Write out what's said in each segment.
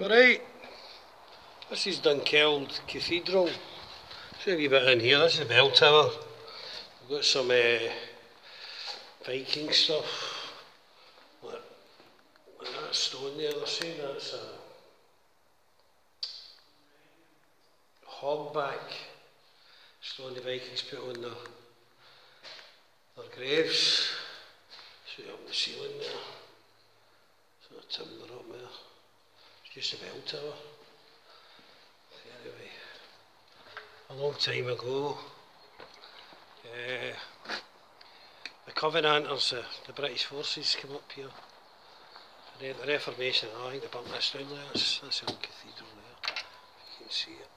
Alright, this is Dunkeld Cathedral. Show a wee bit in here. This is the bell tower. We've got some Viking stuff. Look that stone there, they're saying that's a hogback stone the Vikings put on their graves. See up the ceiling there. Sort of timber up there. It's just a bell tower. Anyway, a long time ago, the Covenanters, the British forces came up here. The Reformation, I think they burnt this down there. That's the old cathedral there, if you can see it.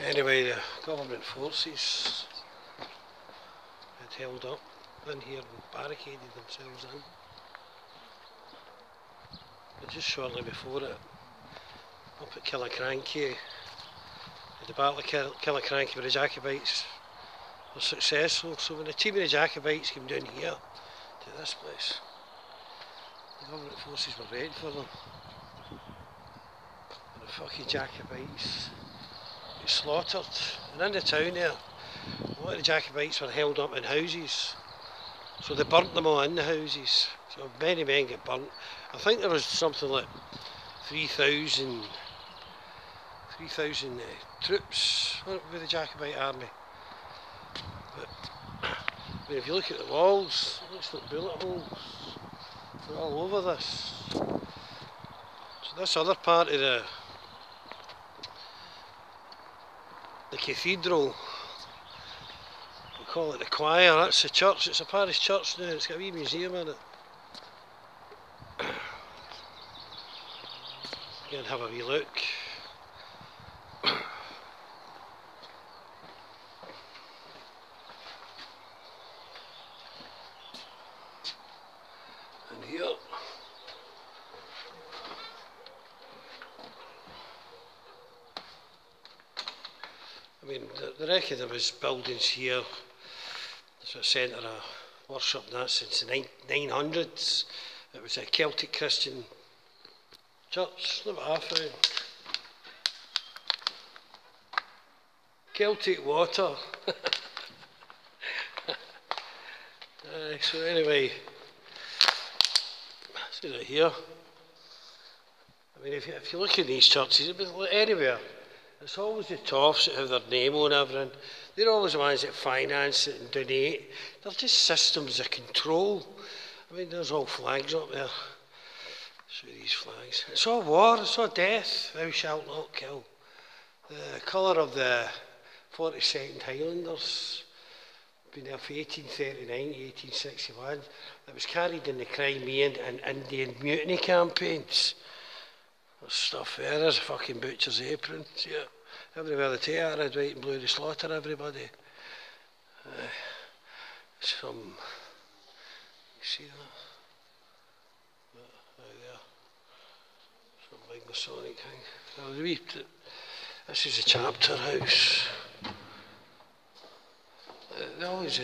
Anyway, the government forces had held up in here and barricaded themselves in. But just shortly before it, up at Killiecrankie, the Battle of Killiecrankie where the Jacobites were successful. So when the team of the Jacobites came down here to this place, the government forces were ready for them. And the fucking Jacobites got slaughtered. And in the town there, a lot of the Jacobites were held up in houses. So they burnt them all in the houses. So many men get burnt. I think there was something like 3,000 troops with the Jacobite army. But if you look at the walls, it looks like bullet holes. They're all over this. So this other part of the cathedral, we call it the choir, that's the church, it's a parish church now, it's got a wee museum in it. Go and have a wee look. And here, I mean, they reckon there was buildings here. There's a centre of worship and that since the 900s. It was a Celtic Christian church. Look what I found. Celtic water. So anyway, see it here. I mean, if you look at these churches, anywhere, it's always the toffs that have their name on everything. They're always the ones that finance it and donate. They're just systems of control. I mean, there's all flags up there. Show these flags. It's all war, it's all death. Thou shalt not kill. The colour of the 42nd Highlanders, been there from 1839 to 1861. It was carried in the Crimean and Indian mutiny campaigns. There's stuff there, there's a fucking butcher's apron. Yeah. Everywhere they take it, red, white and blue, they slaughter everybody. You see that? There. Some big Masonic thing. This is a chapter house. They always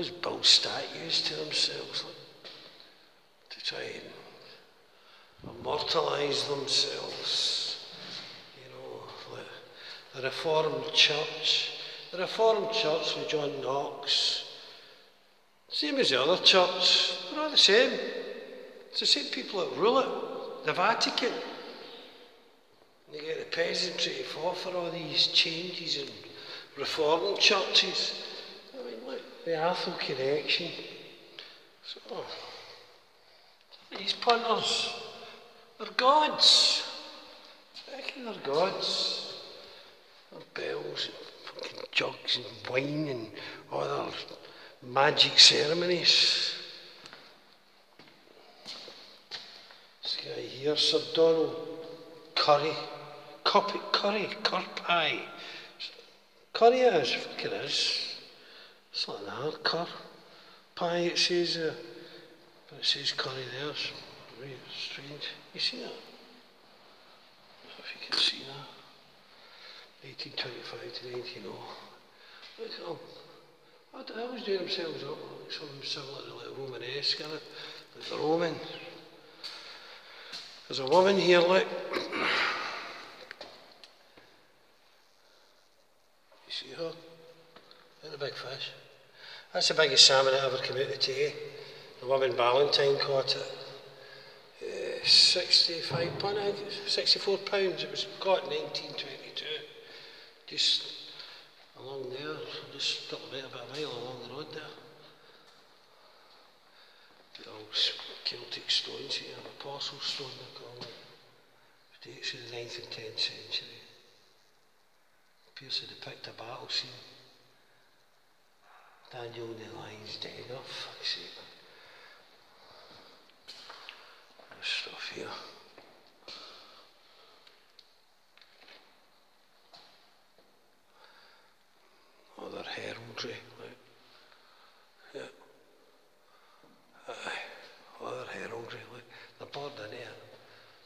build statues to themselves, like, to try and immortalise themselves. You know, like the Reformed Church. The Reformed Church with John Knox, same as the other church, they're all the same. It's the same people that rule it. The Vatican. And they get the peasantry to fall for all these changes in Reformed churches. I mean, look, the Athol connection. So, these punters, they're gods. I reckon they're gods. They're bells and fucking jugs and wine and other magic ceremonies. This guy here, Sir Donald Curry. Curry. Curry it is, fuck it is. It's like that, cur. Pie it says there. But it says curry there, it's really strange. You see that? I don't know if you can see that. 1825 to 1900. Look at them. What the hell is doing themselves up? like something similar to like Romanesque in it, like the Roman. There's a woman here, look. You see her? Look at the big fish. That's the biggest salmon that ever came out of Tay. The woman Ballantyne caught it. 65 pound, I think, 64 pounds. It was caught in 1922. Just along there, just about a bit of a mile along the road there. The old Celtic stones here, Apostle Stone they call it. Dates of the 9th and 10th century. Appears to depict a battle scene. Daniel and the lions dead off, fuck's sake. There's stuff here. Other heraldry, right? Yeah. Aye. Other heraldry, like they're bored in here.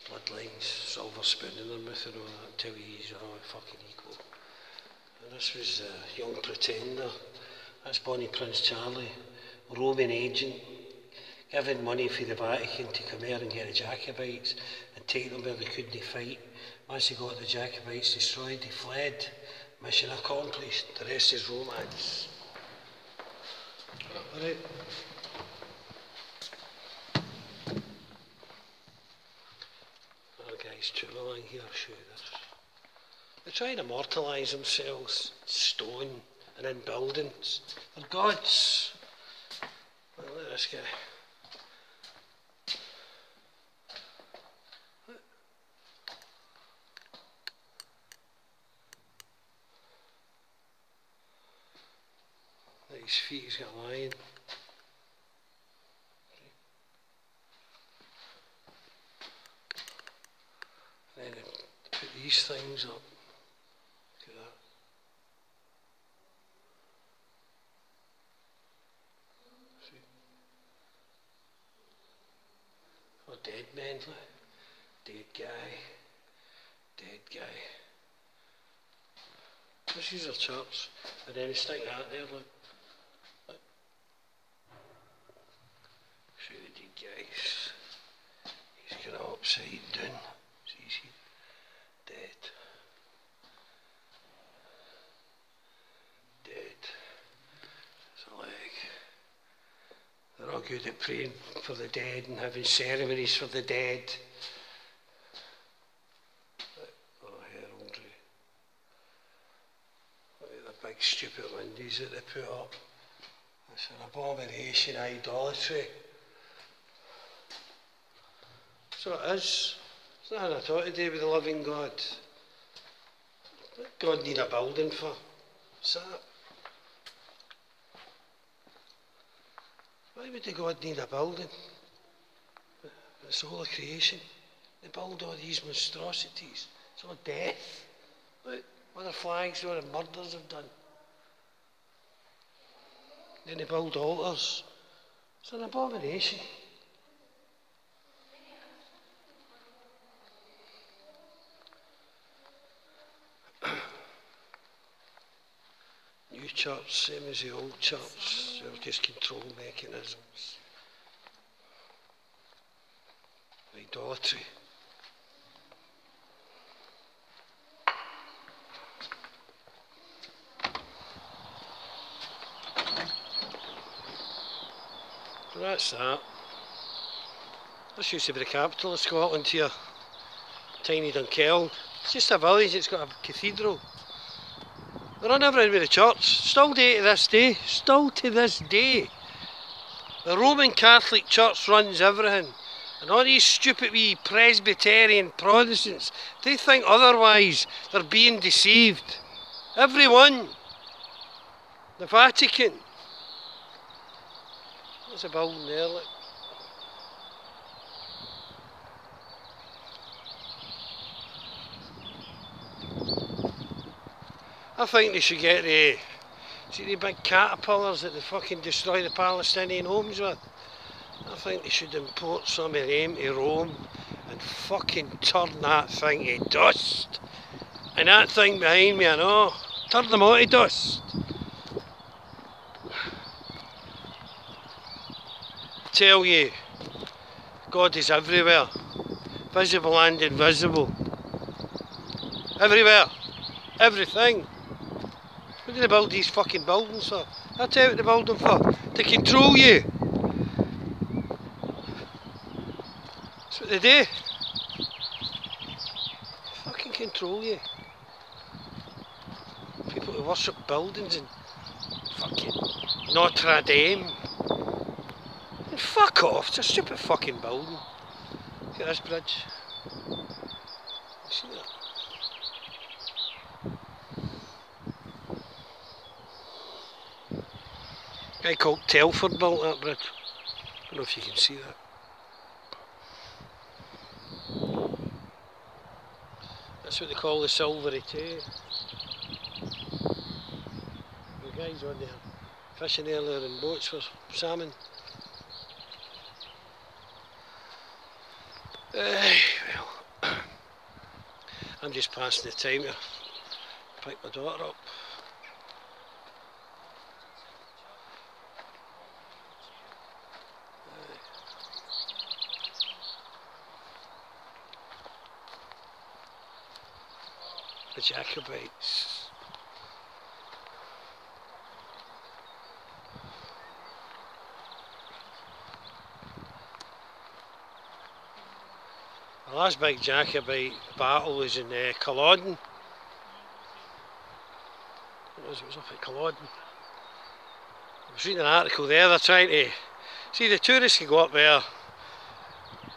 Bloodlines, silver spoon in their mouth and all that, tell you you're all fucking equal. And this was the Young Pretender. That's Bonnie Prince Charlie, Roman agent, giving money for the Vatican to come here and get the Jacobites and take them where they couldn't fight. Once they got the Jacobites destroyed, they fled. Mission accomplished. The rest is romance. Alright. Our guys too along here, show you this. They try to immortalise themselves, stone and in buildings. They're gods. Look at this guy. His feet, he's got a lion. And then they put these things up. Look at that. See? Oh, dead men, look. Dead guy. Dead guy. This is their church. And then they stick that there, look. See the dead guys. He's got it upside down. See, dead. Dead. It's a leg. They're all good at praying for the dead and having ceremonies for the dead. Oh, heraldry. Look at the big stupid windies that they put up. It's an abomination, idolatry. So it is. It's nothing at all to do with the living God. What God need a building for? What's that? Why would the God need a building? It's the whole of creation. They build all these monstrosities. It's all death. Look, what the flags, what the murders have done. Then they build altars. It's an abomination. New church, same as the old church, they're just control mechanisms. Idolatry. So that's that. This used to be the capital of Scotland here. Tiny Dunkeld. It's just a village, it's got a cathedral. They run everything with the church, still to this day, still to this day. The Roman Catholic Church runs everything. And all these stupid wee Presbyterian Protestants, they think otherwise, they're being deceived. Everyone. The Vatican. There's a building there, look. I think they should get the, see the big caterpillars that they fucking destroy the Palestinian homes with? I think they should import some of them to Rome and fucking turn that thing to dust. And that thing behind me, I know, turn them all to dust. tell you, God is everywhere. Visible and invisible. Everywhere. Everything. What do they build these fucking buildings for? I'll tell you what they build them for. To control you. That's what they do. Fucking control you. People who worship buildings and fucking Notre Dame. And fuck off, it's a stupid fucking building. Look at this bridge. You see that? A guy called Telford built that bridge. I don't know if you can see that. That's what they call the Silvery Tay. The guys on there fishing earlier in boats for salmon. Well, I'm just passing the time to pick my daughter up. The Jacobites. The last big Jacobite battle was in Culloden. It was up at Culloden. I was reading an article there, they're trying to... See, the tourists can go up there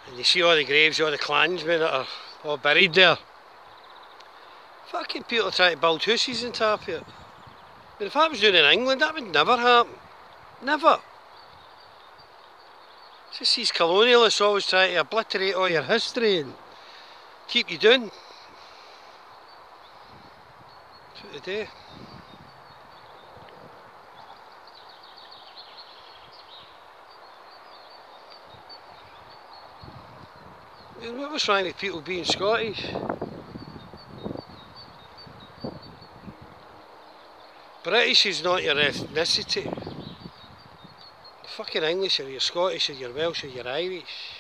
and you see all the graves, all the clansmen that are all buried there. Fucking people are trying to build houses on top of it. I mean, if that was doing in England, that would never happen. Never. It's just these colonialists always trying to obliterate all your history and keep you doing. That's what they do. I mean, what was wrong with people being Scottish? British is not your ethnicity. You're fucking English, or you're Scottish, or you're Welsh, or you're Irish.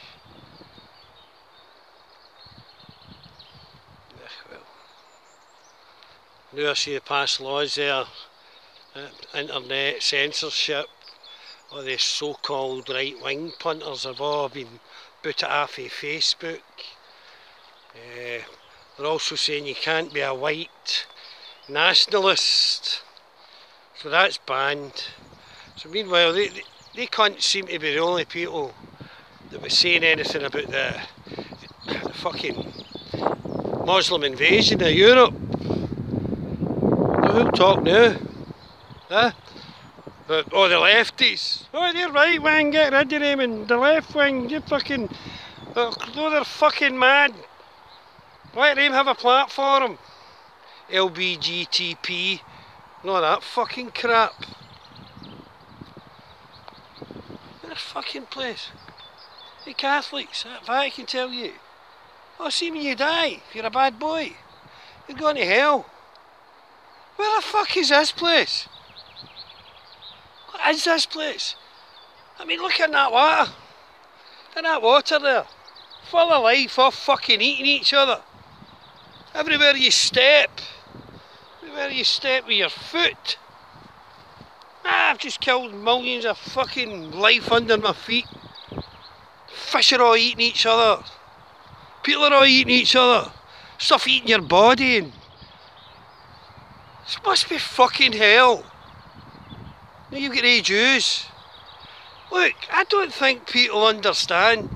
Well, now I see they pass laws there, internet censorship, all these so-called right-wing punters have all been booted off of Facebook. They're also saying you can't be a white nationalist. So that's banned. So meanwhile, they can't seem to be the only people that were saying anything about the fucking Muslim invasion of Europe. Who'll talk now? Huh? But, oh, the lefties. Oh, they're right wing, get rid of them, and the left wing, you fucking... Oh, they're fucking mad. Let them have a platform. LBGTP. No, that fucking crap. In this fucking place. Hey Catholics, that I can tell you. Oh, see when you die, if you're a bad boy, you're going to hell. Where the fuck is this place? What is this place? I mean, look at that water. In that water there. Full of life, all fucking eating each other. Everywhere you step. Where you step with your foot. I've just killed millions of fucking life under my feet. Fish are all eating each other. People are all eating each other. Stuff eating your body. And this must be fucking hell. Now you've got the Jews. Look, I don't think people understand.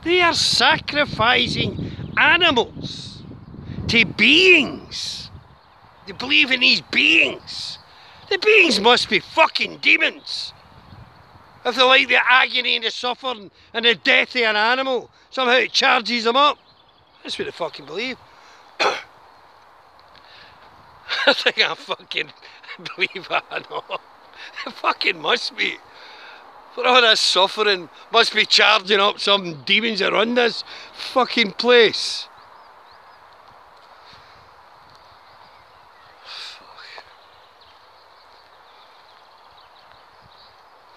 They are sacrificing animals to beings. They believe in these beings. The beings must be fucking demons. If they like the agony and the suffering and the death of an animal, somehow it charges them up. That's what they fucking believe. I think I fucking believe that or not. It fucking must be. For all this suffering, must be charging up some demons that run this fucking place.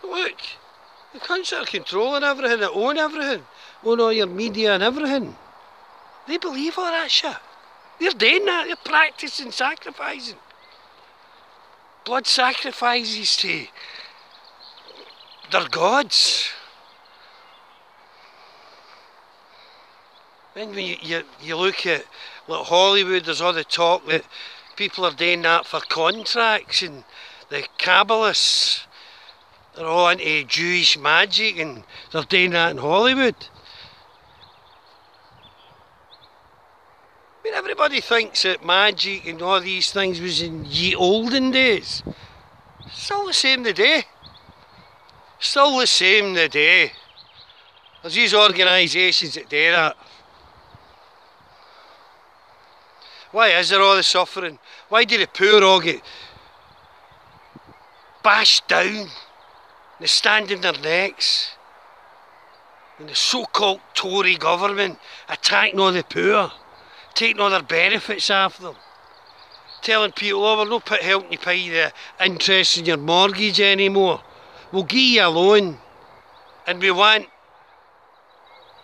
Look, The cunts that are controlling everything, that own everything, own all your media and everything. They believe all that shit. They're doing that, they're practising sacrificing. Blood sacrifices to their gods. And when you look at like Hollywood, there's all the talk that people are doing that for contracts, and the Kabbalists are all into Jewish magic and they're doing that in Hollywood. I mean, everybody thinks that magic and all these things was in ye olden days. Still the same today. Still the same today. There's these organisations that do that. Why is there all the suffering? Why do the poor all get bashed down? They stand in their necks. And the so-called Tory government attacking all the poor, taking all their benefits off them, telling people, oh, we're not helping you pay the interest in your mortgage anymore. We'll give you a loan and we want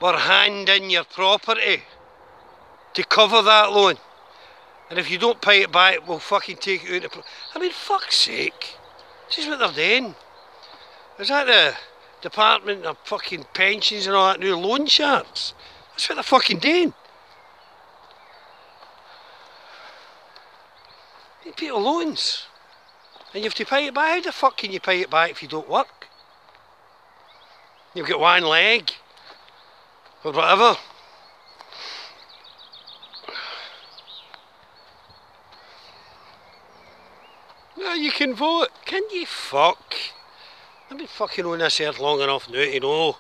our hand in your property to cover that loan. And if you don't pay it back, we'll fucking take it out of... I mean, fuck's sake. This is what they're doing. Is that the Department of fucking Pensions and all that new loan sharks? That's what they're fucking doing. You pay loans. And you have to pay it back. How the fuck can you pay it back if you don't work? You've got one leg. Or whatever. No, you can vote. Can you fuck? I've been fucking on this earth long enough now to know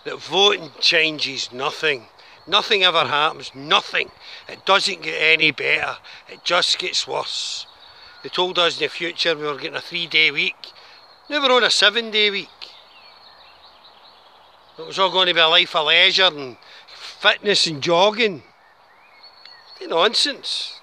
that voting changes nothing. Nothing ever happens. Nothing. It doesn't get any better. It just gets worse. They told us in the future we were getting a 3-day week. Now we're on a 7-day week. It was all going to be a life of leisure and fitness and jogging. It's nonsense.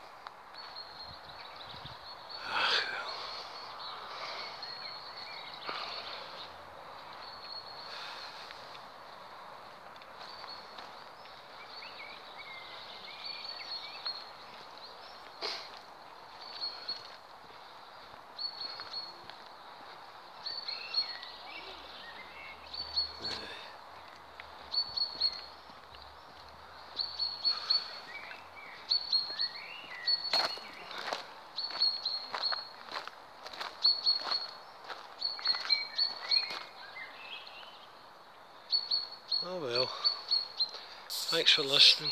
Oh well, thanks for listening.